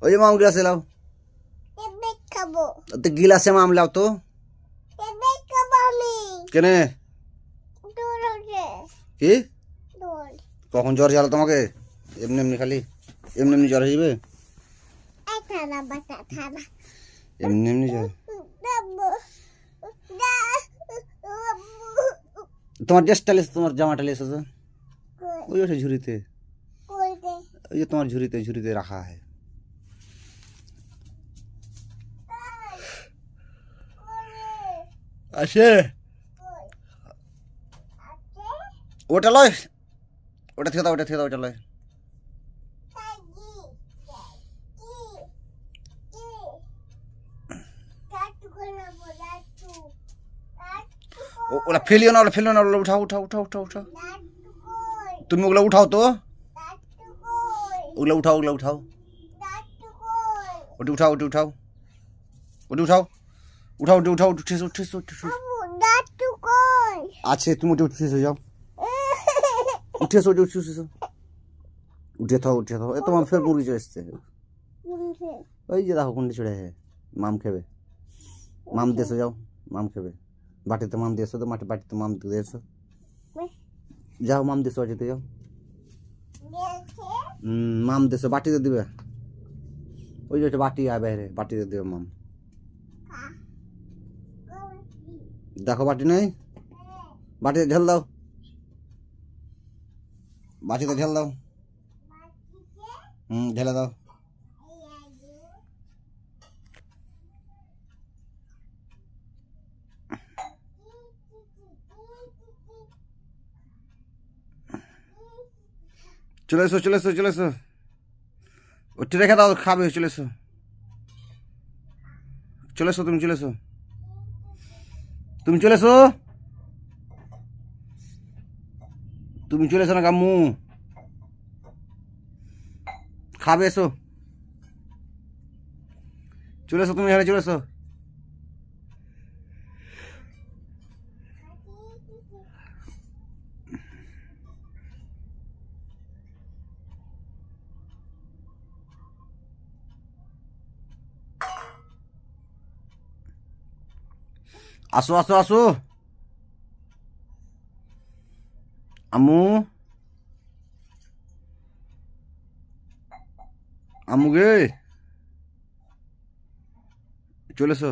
ওই যে মাম গ্লাসে লাও খাবো তো গিলাসে মাম লাও তো খাবো আমি কেনে কি দোল কখন জ্বর জ্বালো তোমাকে এমনি এমনি খালি এমনি এমনি জ্বর হয়ে যাবে থানা বাটা থানা এমনি এমনি জ্বর তোমার ড্রেসটা লেস তোমার জামাটা লেস আছে ওই ওঠে ঝুড়িতে ওই যে তোমার ঝুড়িতে ঝুড়িতে রাখা है আসে ওটা লয় ওটা থেকে দাও ওটা থেকে দাও ওটা লয় ওটা ফেলিও না ওটা ফেলিও না ওগুলো উঠাও উঠাও উঠাও উঠাও উঠাও তুমি ওগুলো উঠাও তো ওগুলো উঠাও ওগুলো উঠাও ওটি উঠাও ওটি উঠাও ওটি উঠাও উঠাও ওটি উঠাও উঠেছো উঠেছো উঠেছো আছে তুমি ওটি উঠেছো যাও উঠেছো ওটি উঠেছো উঠে থাও এ তোমার ফের মুরগি চলে এসছে ওই যে দেখো কুন্ডি চড়ে মাম খেবে মাম দিয়েছো যাও মাম খেবে বাটিতে মাম দিয়েছো তো বাটিতে মাম দিয়েছো যাও মাম দিয়েছো বাটিতে যাও মাম দিয়েছো বাটিতে দিবে ওই যে বাটি আয় বাইরে বাটিতে দিবে মাম দেখো বাটি নেই বাটিতে ঢেল দাও বাটিতে ঢেল দাও ঢেলে দাও চলে এসো চলে এসো চলে এসো ওটি রেখে দাও খাবে চলে এসো চলে এসো তুমি চলে এসো তুমি চলে এসো তুমি চলে এসো না গাম্মু খাবে এসো চলে এসো তুমি এখানে চলে এসো আসো আসো আসো আম্মু আম্মু গে চলে এসো